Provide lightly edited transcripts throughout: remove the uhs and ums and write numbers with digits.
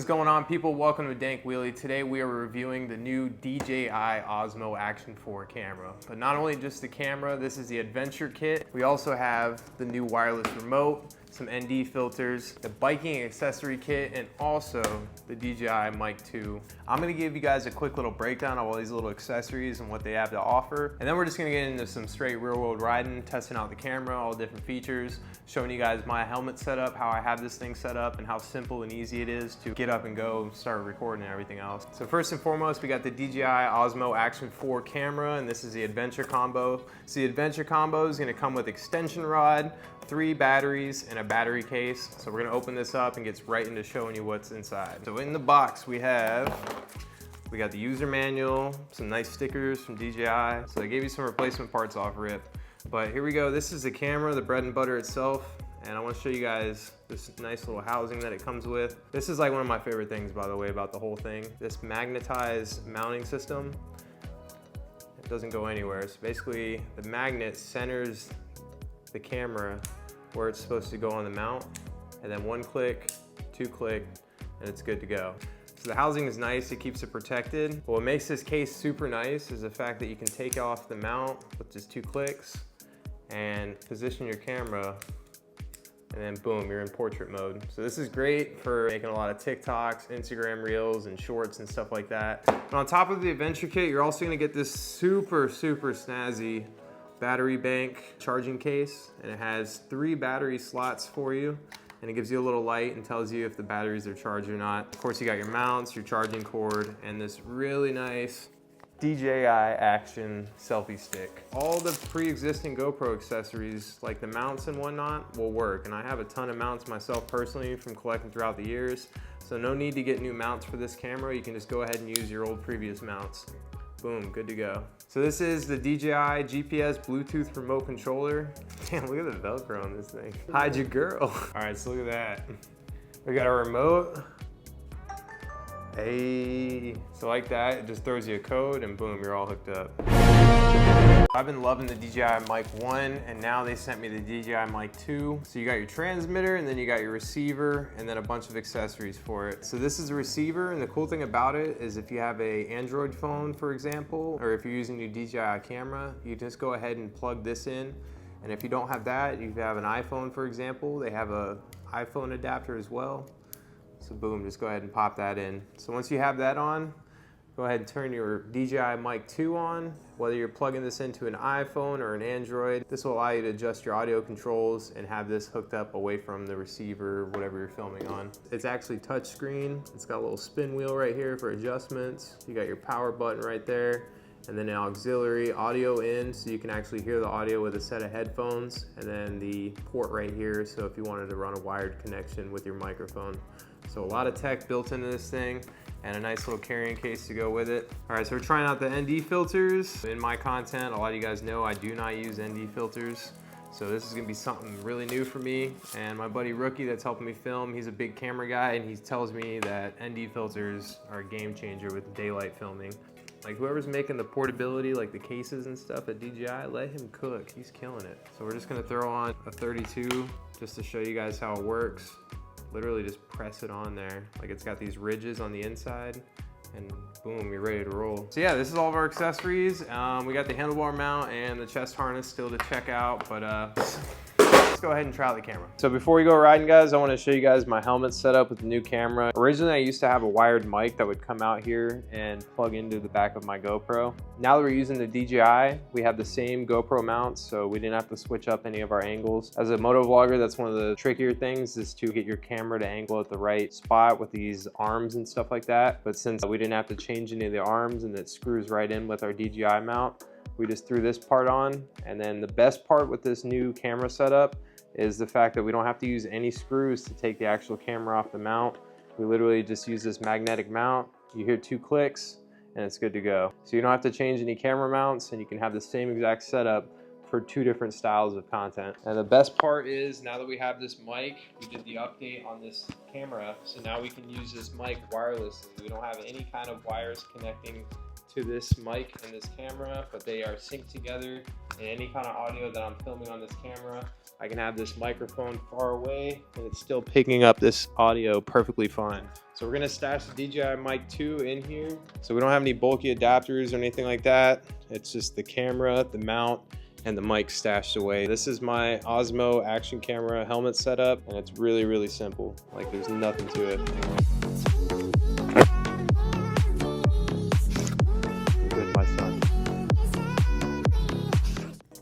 going on, people? Welcome to Dankwheelie. Today we are reviewing the new DJI Osmo Action 4 camera. But not only just the camera, this is the adventure kit. We also have the new wireless remote, some ND filters, the biking accessory kit, and also the DJI Mic 2. I'm gonna give you guys a quick little breakdown of all these little accessories and what they have to offer. And then we're just gonna get into some straight real world riding, testing out the camera, all the different features, showing you guys my helmet setup, how I have this thing set up, and how simple and easy it is to get up and go, start recording and everything else. So first and foremost, we got the DJI Osmo Action 4 camera, and this is the adventure combo. So the adventure combo is gonna come with extension rod, 3 batteries, and a battery case. So we're gonna open this up and get right into showing you what's inside. So in the box we got the user manual, some nice stickers from DJI. So they gave you some replacement parts off rip. But here we go, this is the camera, the bread and butter itself. And I wanna show you guys this nice little housing that it comes with. This is like one of my favorite things, by the way, about the whole thing. This magnetized mounting system. It doesn't go anywhere. So basically the magnet centers the camera where it's supposed to go on the mount, and then 1 click, 2 click, and it's good to go. So the housing is nice, it keeps it protected. But what makes this case super nice is the fact that you can take off the mount with just 2 clicks and position your camera, and then boom, you're in portrait mode. So this is great for making a lot of TikToks, Instagram reels, and shorts and stuff like that. And on top of the adventure kit, you're also gonna get this super snazzy battery bank charging case, and it has 3 battery slots for you, and it gives you a little light and tells you if the batteries are charged or not. Of course, you got your mounts, your charging cord, and this really nice DJI Action selfie stick. All the pre-existing GoPro accessories, like the mounts and whatnot, will work, and I have a ton of mounts myself personally from collecting throughout the years, so no need to get new mounts for this camera. You can just go ahead and use your old previous mounts. Boom, good to go. So this is the DJI GPS Bluetooth remote controller. Damn, look at the Velcro on this thing. Hide your girl. All right, so look at that. We got our remote. Hey, so like that, it just throws you a code and boom, you're all hooked up. I've been loving the DJI Mic 1, and now they sent me the DJI Mic 2. So you got your transmitter, and then you got your receiver, and then a bunch of accessories for it. So this is a receiver, and the cool thing about it is if you have a Android phone, for example, or if you're using your DJI camera, you just go ahead and plug this in. And if you don't have that, you have an iPhone, for example, they have a iPhone adapter as well. So boom, just go ahead and pop that in. So once you have that on, go ahead and turn your DJI Mic 2 on. Whether you're plugging this into an iPhone or an Android, this will allow you to adjust your audio controls and have this hooked up away from the receiver, whatever you're filming on. It's actually touch screen. It's got a little spin wheel right here for adjustments. You got your power button right there, and then an auxiliary audio in, so you can actually hear the audio with a set of headphones, and then the port right here, so if you wanted to run a wired connection with your microphone. So a lot of tech built into this thing, and a nice little carrying case to go with it. All right, so we're trying out the ND filters. In my content, a lot of you guys know I do not use ND filters. So this is gonna be something really new for me. And my buddy Rookie that's helping me film, he's a big camera guy, and he tells me that ND filters are a game changer with daylight filming. Like whoever's making the portability, like the cases and stuff at DJI, let him cook, he's killing it. So we're just gonna throw on a 32 just to show you guys how it works. Literally just press it on there. Like it's got these ridges on the inside, and boom, you're ready to roll. So yeah, this is all of our accessories. We got the handlebar mount and the chest harness still to check out, but let's go ahead and try out the camera. So before we go riding, guys, I want to show you guys my helmet setup with the new camera. Originally, I used to have a wired mic that would come out here and plug into the back of my GoPro. Now that we're using the DJI, we have the same GoPro mounts, so we didn't have to switch up any of our angles. As a motovlogger, that's one of the trickier things, is to get your camera to angle at the right spot with these arms and stuff like that. But since we didn't have to change any of the arms and it screws right in with our DJI mount, we just threw this part on. And then the best part with this new camera setup is the fact that we don't have to use any screws to take the actual camera off the mount. We literally just use this magnetic mount. You hear 2 clicks and it's good to go. So you don't have to change any camera mounts, and you can have the same exact setup for 2 different styles of content. And the best part is, now that we have this mic, we did the update on this camera, so now we can use this mic wirelessly. We don't have any kind of wires connecting to this mic and this camera, but they are synced together, and any kind of audio that I'm filming on this camera, I can have this microphone far away and it's still picking up this audio perfectly fine. So we're gonna stash the DJI Mic 2 in here. So we don't have any bulky adapters or anything like that. It's just the camera, the mount, and the mic stashed away. This is my Osmo Action camera helmet setup, and it's really, really simple. Like, there's nothing to it. Good, my son.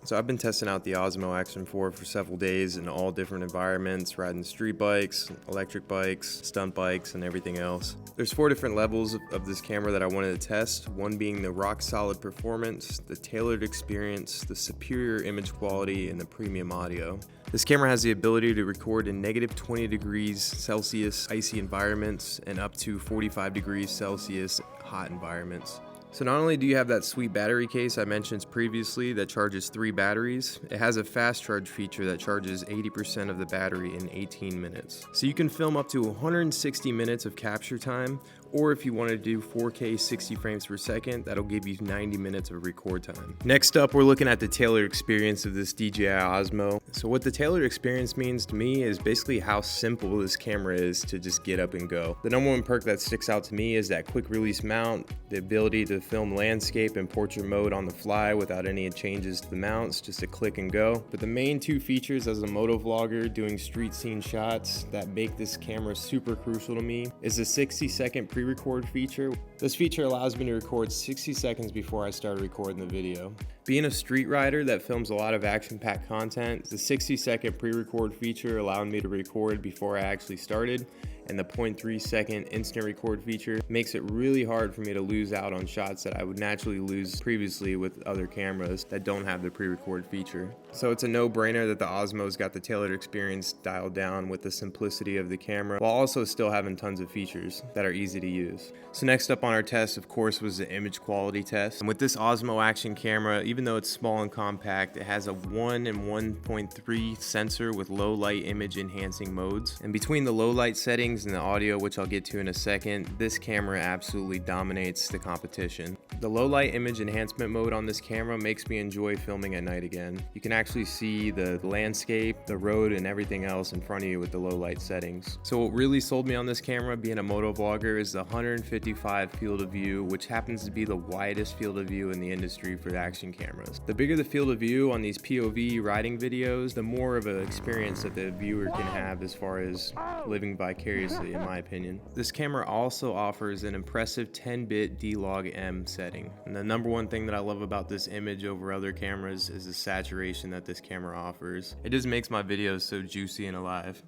So I've been testing out the Osmo Action 4 for several days in all different environments, riding street bikes, electric bikes, stunt bikes, and everything else. There's 4 different levels of this camera that I wanted to test, one being the rock solid performance, the tailored experience, the superior image quality, and the premium audio. This camera has the ability to record in negative 20 degrees Celsius icy environments and up to 45 degrees Celsius hot environments. So not only do you have that sweet battery case I mentioned previously that charges 3 batteries, it has a fast charge feature that charges 80% of the battery in 18 minutes. So you can film up to 160 minutes of capture time, or if you want to do 4K 60 frames per second, that'll give you 90 minutes of record time. Next up, we're looking at the tailored experience of this DJI Osmo. So what the tailored experience means to me is basically how simple this camera is to just get up and go. The number one perk that sticks out to me is that quick release mount, the ability to film landscape and portrait mode on the fly without any changes to the mounts, just a click and go. But the main 2 features as a motovlogger doing street scene shots that make this camera super crucial to me is the 60-second pre-record feature. This feature allows me to record 60 seconds before I start recording the video. Being a street rider that films a lot of action-packed content, the 60-second pre-record feature allowed me to record before I actually started, and the 0.3 second instant record feature makes it really hard for me to lose out on shots that I would naturally lose previously with other cameras that don't have the pre-record feature. So it's a no-brainer that the Osmo's got the tailored experience dialed down with the simplicity of the camera while also still having tons of features that are easy to use. So next up on our test, of course, was the image quality test. And with this Osmo Action camera, even though it's small and compact, it has a 1 and 1.3 sensor with low light image enhancing modes. And between the low light settings and the audio, which I'll get to in a second, this camera absolutely dominates the competition. The low light image enhancement mode on this camera makes me enjoy filming at night again. You can actually see the landscape, the road, and everything else in front of you with the low light settings. So what really sold me on this camera, being a motovlogger, is the 155 field of view, which happens to be the widest field of view in the industry for the action cameras. The bigger the field of view on these POV riding videos, the more of an experience that the viewer can have as far as living vicariously, in my opinion. This camera also offers an impressive 10-bit D-Log-M setting. And the number one thing that I love about this image over other cameras is the saturation that this camera offers. It just makes my videos so juicy and alive.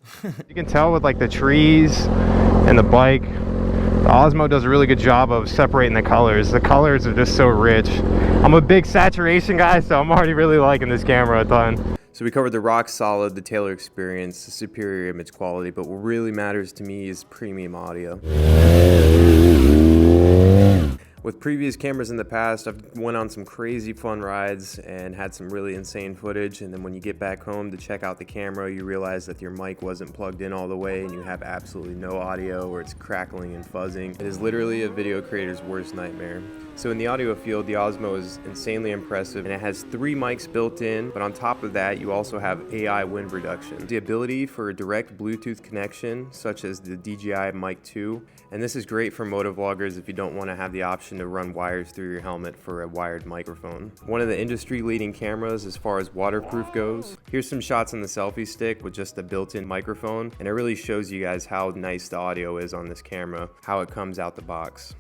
You can tell with like the trees and the bike, the Osmo does a really good job of separating the colors. The colors are just so rich. I'm a big saturation guy, so I'm already really liking this camera a ton. So we covered the rock solid, the tailored experience, the superior image quality, but what really matters to me is premium audio. With previous cameras in the past, I've went on some crazy fun rides and had some really insane footage, and then when you get back home to check out the camera, you realize that your mic wasn't plugged in all the way and you have absolutely no audio, or it's crackling and fuzzing. It is literally a video creator's worst nightmare. So in the audio field, the Osmo is insanely impressive, and it has 3 mics built in, but on top of that, you also have AI wind reduction. The ability for a direct Bluetooth connection, such as the DJI Mic 2, and this is great for motovloggers if you don't want to have the option to run wires through your helmet for a wired microphone. One of the industry leading cameras as far as waterproof goes. Here's some shots on the selfie stick with just the built-in microphone, and it really shows you guys how nice the audio is on this camera, how it comes out the box.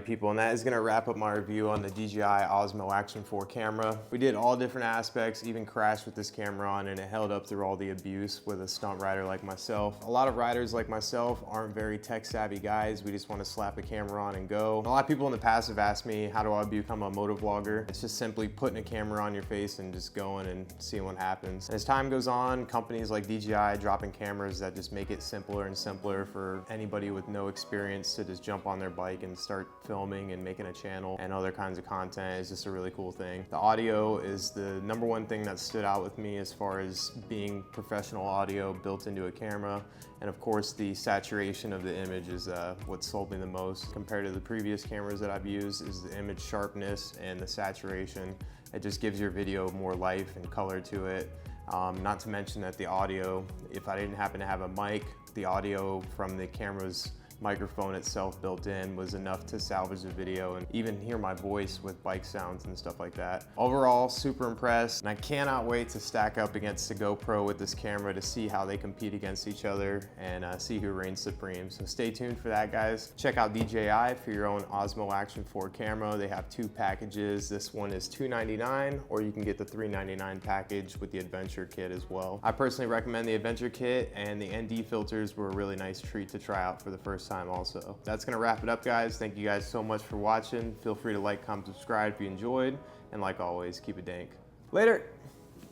People, and that is going to wrap up my review on the DJI Osmo Action 4 camera. We did all different aspects, even crashed with this camera on, and it held up through all the abuse with a stunt rider like myself. A lot of riders like myself aren't very tech savvy guys. We just want to slap a camera on and go. A lot of people in the past have asked me, how do I become a motovlogger? It's just simply putting a camera on your face and just going and seeing what happens. As time goes on, companies like DJI dropping cameras that just make it simpler and simpler for anybody with no experience to just jump on their bike and start filming and making a channel. channel and other kinds of content is just a really cool thing. The audio is the #1 thing that stood out with me as far as being professional audio built into a camera. And of course, the saturation of the image is what sold me the most compared to the previous cameras that I've used, is the image sharpness and the saturation. It just gives your video more life and color to it. Not to mention that the audio, if I didn't happen to have a mic, the audio from the camera's microphone itself built in was enough to salvage the video and even hear my voice with bike sounds and stuff like that. Overall, super impressed, and I cannot wait to stack up against the GoPro with this camera to see how they compete against each other and see who reigns supreme. So stay tuned for that, guys. Check out DJI for your own Osmo Action 4 camera. They have 2 packages. This one is $299, or you can get the $399 package with the Adventure Kit as well. I personally recommend the Adventure Kit, and the ND filters were a really nice treat to try out for the first time also. That's gonna wrap it up, guys. Thank you guys so much for watching. Feel free to like, comment, subscribe if you enjoyed, and like always, keep it dank. Later.